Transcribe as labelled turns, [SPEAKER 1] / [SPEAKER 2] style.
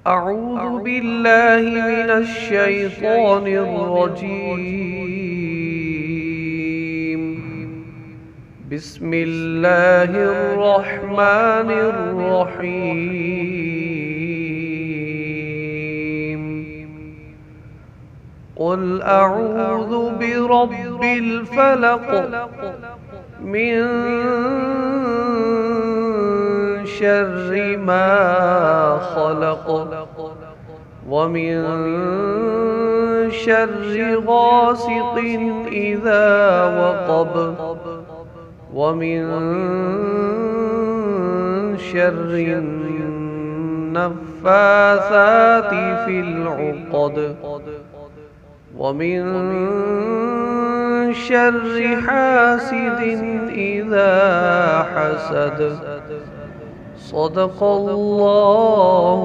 [SPEAKER 1] أعوذ بالله من الشيطان الرجيم. بسم الله الرحمن الرحيم. قل أعوذ برب الفلق من شر ما خلق ومن شر غاسق إذا وقب ومن شر النفاثات في العقد ومن شر حاسد إذا حسد. صدق الله